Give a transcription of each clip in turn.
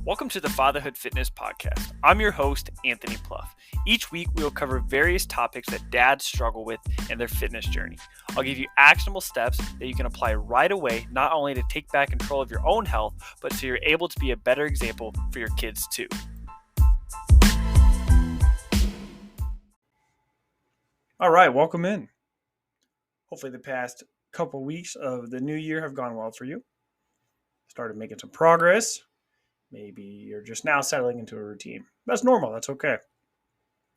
Welcome to the Fatherhood Fitness Podcast. I'm your host, Anthony Pluff. Each week, we will cover various topics that dads struggle with in their fitness journey. I'll give you actionable steps that you can apply right away, not only to take back control of your own health, but so you're able to be a better example for your kids too. All right, welcome in. Hopefully the past couple weeks of the new year have gone well for you. Started making some progress. Maybe you're just now settling into a routine. That's normal. That's okay.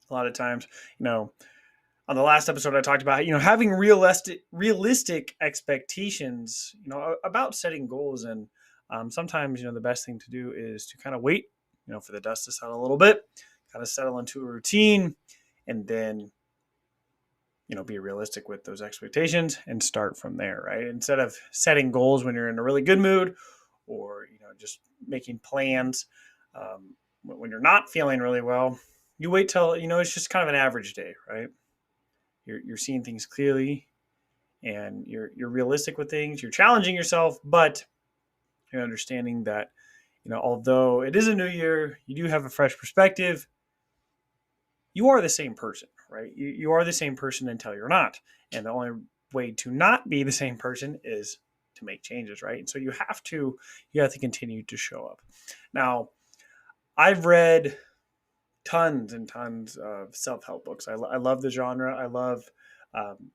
A lot of times, on the last episode, I talked about, having realistic expectations, about setting goals. And sometimes, the best thing to do is to kind of wait, for the dust to settle a little bit, kind of settle into a routine, and then, be realistic with those expectations and start from there, right? Instead of setting goals when you're in a really good mood or, just making plans when you're not feeling really well, you wait till, it's just kind of an average day, right? You're seeing things clearly and you're realistic with things. You're challenging yourself, but you're understanding that, although it is a new year, you do have a fresh perspective. You are the same person, right? You are the same person until you're not. And the only way to not be the same person is to make changes, right? And so you have to continue to show up. Now, I've read tons and tons of self-help books. I love the genre. I love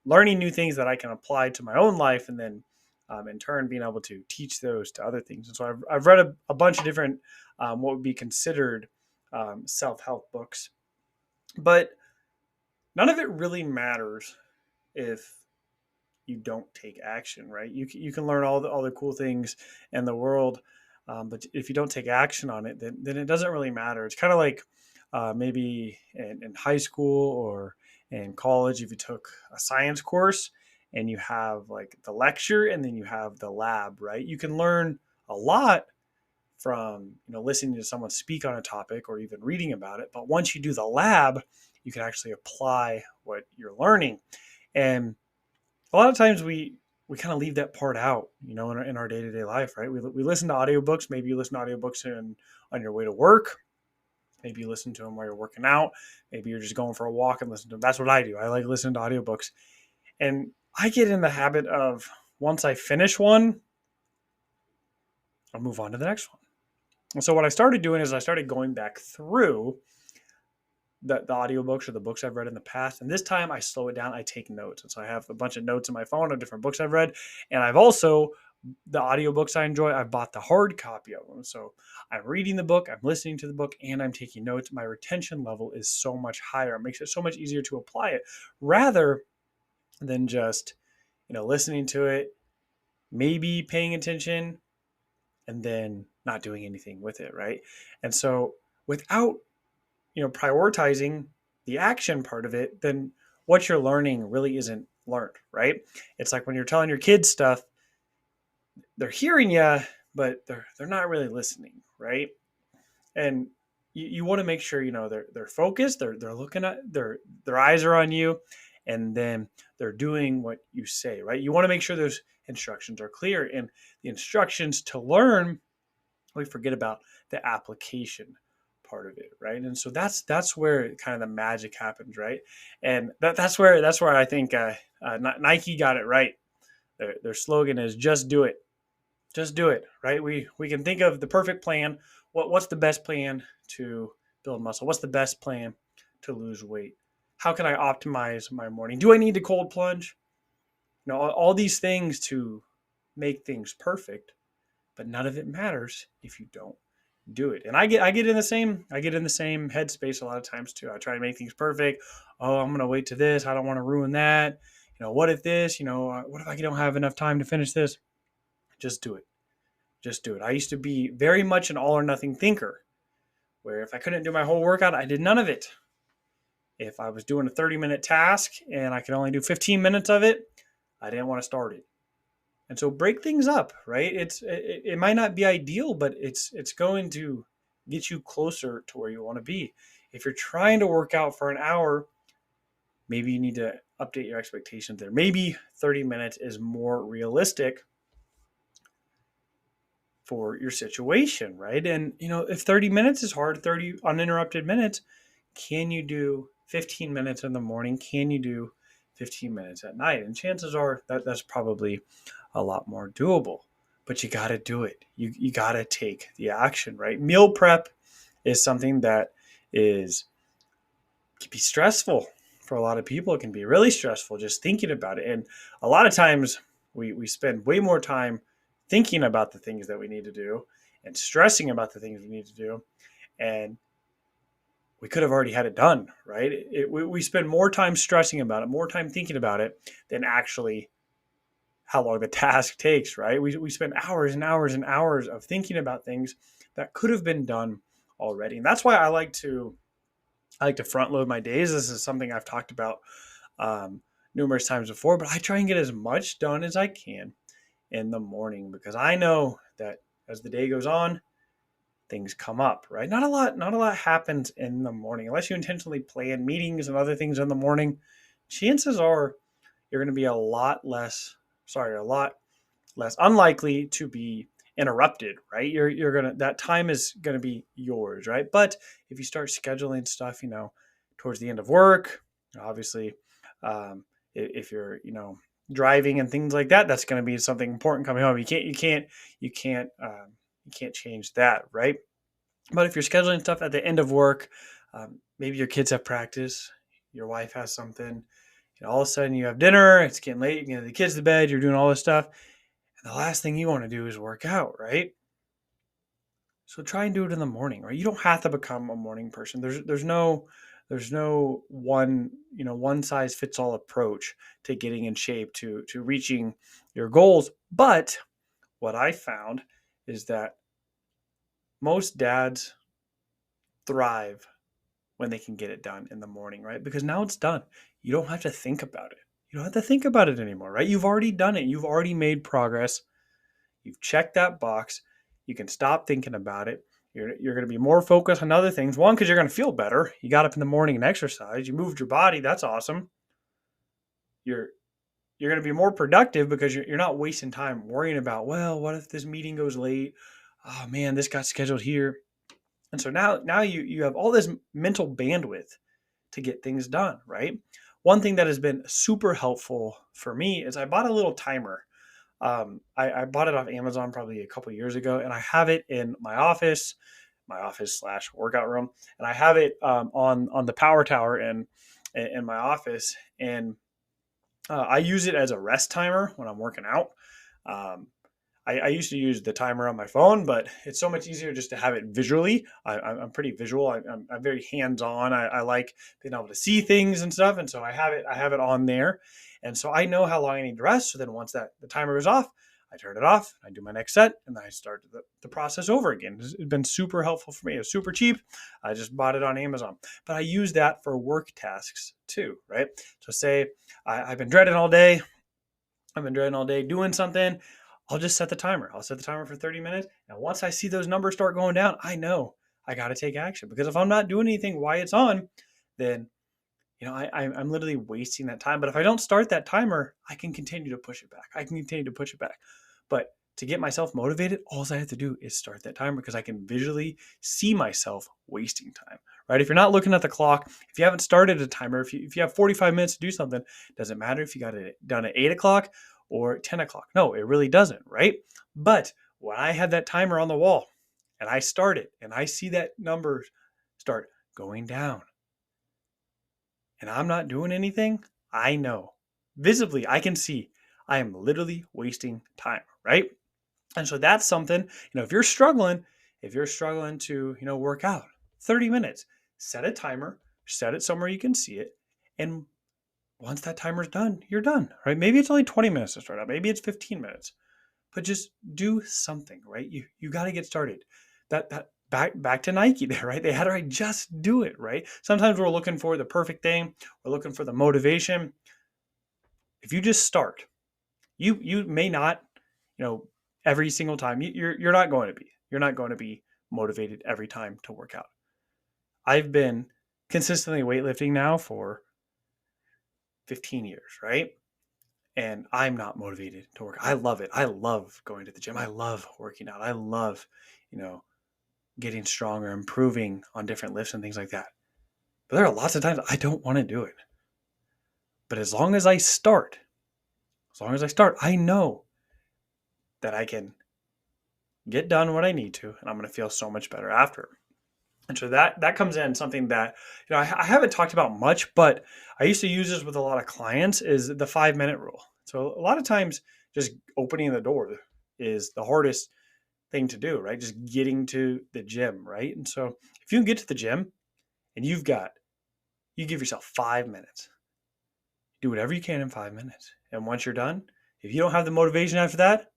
learning new things that I can apply to my own life, and then in turn being able to teach those to other things. And so I've read a bunch of different what would be considered self-help books, but none of it really matters if you don't take action, right? You can learn all the cool things in the world, but if you don't take action on it, then it doesn't really matter. It's kind of like maybe in high school or in college, if you took a science course and you have like the lecture and then you have the lab, right? You can learn a lot from listening to someone speak on a topic or even reading about it. But once you do the lab, you can actually apply what you're learning. And a lot of times we kind of leave that part out, in our day-to-day life, right? We listen to audiobooks. Maybe you listen to audiobooks on your way to work. Maybe you listen to them while you're working out. Maybe you're just going for a walk and listen to them. That's what I do. I like listening to audiobooks. And I get in the habit of, once I finish one, I'll move on to the next one. And so what I started doing is I started going back through the audiobooks or the books I've read in the past. And this time I slow it down. I take notes. And so I have a bunch of notes in my phone of different books I've read. And I've also, the audiobooks I enjoy, I've bought the hard copy of them. So I'm reading the book, I'm listening to the book, and I'm taking notes. My retention level is so much higher. It makes it so much easier to apply it rather than just, listening to it, maybe paying attention, and then not doing anything with it, right? And so without prioritizing the action part of it, then what you're learning really isn't learned, right? It's like when you're telling your kids stuff, they're hearing you, but they're not really listening, right? And you want to make sure they're focused, they're looking at their eyes are on you, and then they're doing what you say, right? You want to make sure those instructions are clear, and the instructions to learn, we forget about the application part of it, right? And so that's where kind of the magic happens, right? And that's where I think Nike got it right. Their slogan is "Just do it, right? We can think of the perfect plan. What's the best plan to build muscle? What's the best plan to lose weight? How can I optimize my morning? Do I need to cold plunge? All these things to make things perfect, but none of it matters if you don't do it. And I get in the same headspace a lot of times too. I try to make things perfect. Oh, I'm gonna wait to this. I don't want to ruin that. What if this? What if I don't have enough time to finish this? Just do it. Just do it. I used to be very much an all or nothing thinker, where if I couldn't do my whole workout, I did none of it. If I was doing a 30-minute task and I could only do 15 minutes of it, I didn't want to start it. And so break things up, right? It might not be ideal, but it's going to get you closer to where you want to be. If you're trying to work out for an hour, maybe you need to update your expectations there. Maybe 30 minutes is more realistic for your situation, right? And, if 30 minutes is hard, 30 uninterrupted minutes, can you do 15 minutes in the morning? Can you do 15 minutes at night? And chances are that's probably a lot more doable, but you got to do it. You got to take the action, right? Meal prep is something that can be stressful for a lot of people. It can be really stressful just thinking about it. And a lot of times we spend way more time thinking about the things that we need to do and stressing about the things we need to do. And we could have already had it done, right? We spend more time stressing about it, more time thinking about it than actually how long the task takes, right? We spend hours and hours and hours of thinking about things that could have been done already. And that's why I like to front load my days. This is something I've talked about numerous times before, but I try and get as much done as I can in the morning because I know that as the day goes on, things come up, right? Not a lot happens in the morning unless you intentionally plan meetings and other things in the morning. Chances are you're going to be a lot less unlikely to be interrupted, right? That time is gonna be yours, right? But if you start scheduling stuff, towards the end of work, obviously, if you're, driving and things like that, that's going to be something important coming home. You can't change that, right? But if you're scheduling stuff at the end of work, maybe your kids have practice, your wife has something, all of a sudden you have dinner, it's getting late, you get the kids to bed, you're doing all this stuff. And the last thing you want to do is work out, right? So try and do it in the morning, right? You don't have to become a morning person. There's no one size fits all approach to getting in shape to reaching your goals. But what I found is that most dads thrive when they can get it done in the morning, right? Because now it's done. You don't have to think about it. You don't have to think about it anymore, right? You've already done it. You've already made progress. You've checked that box. You can stop thinking about it. You're going to be more focused on other things. One, because you're going to feel better. You got up in the morning and exercised. You moved your body. That's awesome. You're going to be more productive because you're not wasting time worrying about, well, what if this meeting goes late? Oh man, this got scheduled here. And so now you have all this mental bandwidth to get things done, right? One thing that has been super helpful for me is I bought a little timer. I bought it off Amazon probably a couple years ago, and I have it in my office / workout room, and I have it on the power tower in my office, and I use it as a rest timer when I'm working out. I used to use the timer on my phone, but it's so much easier just to have it visually. I'm pretty visual. I'm very hands-on. I like being able to see things and stuff, and so I have it on there, and so I know how long I need to rest. So then once the timer is off, I turn it off. I do my next set, and then I start the process over again. It's been super helpful for me. It was super cheap. I just bought it on Amazon, but I use that for work tasks too, right? So say I've been dreading all day. I've been dreading all day doing something. I'll just set the timer. I'll set the timer for 30 minutes. And once I see those numbers start going down, I know I got to take action, because if I'm not doing anything while it's on, then I'm literally wasting that time. But if I don't start that timer, I can continue to push it back. But to get myself motivated, all I have to do is start that timer, because I can visually see myself wasting time, right? If you're not looking at the clock, if you haven't started a timer, if you have 45 minutes to do something, doesn't matter if you got it done at 8 o'clock or 10 o'clock. No, it really doesn't, right? But when I have that timer on the wall and I start it and I see that number start going down and I'm not doing anything, I know visibly, I can see I am literally wasting time, right? And so that's something, if you're struggling to, work out 30 minutes, set a timer, set it somewhere you can see it. And once that timer's done, you're done, right? Maybe it's only 20 minutes to start out. Maybe it's 15 minutes, but just do something, right? You got to get started. That back to Nike there, right? They had to just do it, right? Sometimes we're looking for the perfect thing. We're looking for the motivation. If you just start, you may not, every single time you're not going to be motivated every time to work out. I've been consistently weightlifting now for 15 years, right? and I'm not motivated to work. I love it. I love going to the gym. I love working out. I love, getting stronger, improving on different lifts and things like that. But there are lots of times I don't want to do it. But as long as I start, I know that I can get done what I need to, and I'm going to feel so much better after. And so that comes in something that I haven't talked about much, but I used to use this with a lot of clients, is the 5-minute rule. So a lot of times just opening the door is the hardest thing to do, right? Just getting to the gym, right? And so if you can get to the gym and you give yourself 5 minutes, do whatever you can in 5 minutes. And once you're done, if you don't have the motivation after that,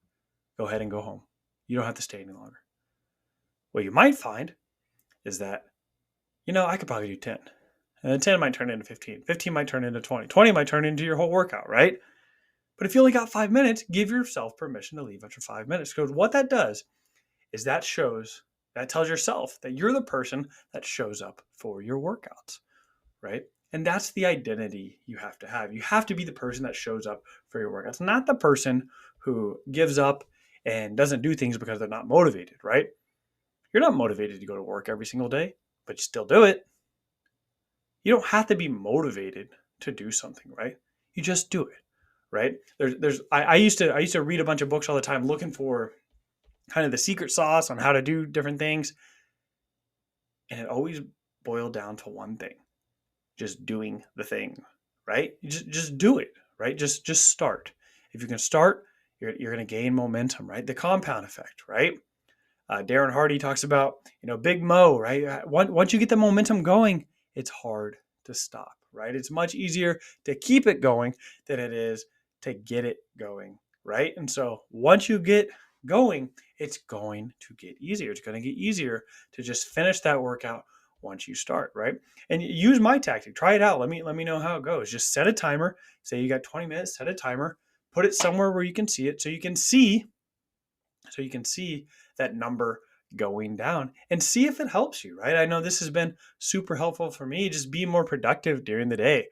go ahead and go home. You don't have to stay any longer. What you might find is that, I could probably do 10. And then 10 might turn into 15. 15 might turn into 20. 20 might turn into your whole workout, right? But if you only got 5 minutes, give yourself permission to leave after 5 minutes. Because what that does is that tells yourself that you're the person that shows up for your workouts, right? And that's the identity you have to have. You have to be the person that shows up for your workouts, not the person who gives up and doesn't do things because they're not motivated, right? You're not motivated to go to work every single day, but you still do it. You don't have to be motivated to do something, right? You just do it, right? I used to read a bunch of books all the time looking for kind of the secret sauce on how to do different things. And it always boiled down to one thing: just doing the thing, right? You just do it, right? Just start. If you can start, you're going to gain momentum, right? The compound effect, right? Darren Hardy talks about, Big Mo, right? Once you get the momentum going, it's hard to stop, right? It's much easier to keep it going than it is to get it going, right? And so once you get going, it's going to get easier. It's going to get easier to just finish that workout once you start, right? And use my tactic. Try it out. Let me know how it goes. Just set a timer. Say you got 20 minutes, set a timer, put it somewhere where you can see it, so you can see that number going down, and see if it helps you, right? I know this has been super helpful for me. Just be more productive during the day.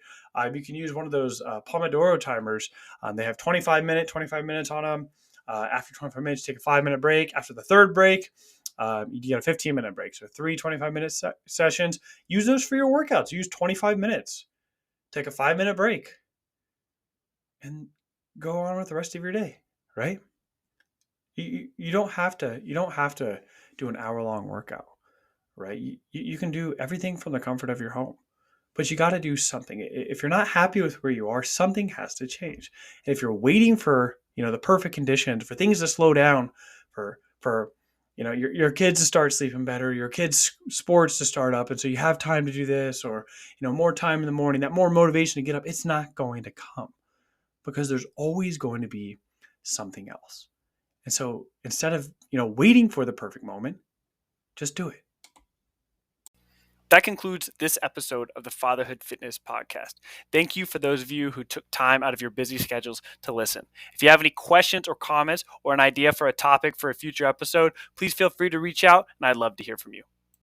You can use one of those Pomodoro timers. They have 25 minutes on them. After 25 minutes, take a 5-minute break. After the third break, you get a 15-minute break. So 3 25-minute sessions. Use those for your workouts. Use 25 minutes. Take a 5-minute break. And go on with the rest of your day, right? You don't have to do an hour-long workout, right? You can do everything from the comfort of your home. But you got to do something. If you're not happy with where you are, something has to change. And if you're waiting for, the perfect conditions, for things to slow down, for your kids to start sleeping better, your kids' sports to start up, and so you have time to do this, or more time in the morning, that more motivation to get up, it's not going to come, because there's always going to be something else. And so instead of waiting for the perfect moment, just do it. That concludes this episode of the Fatherhood Fitness Podcast. Thank you for those of you who took time out of your busy schedules to listen. If you have any questions or comments or an idea for a topic for a future episode, please feel free to reach out, and I'd love to hear from you.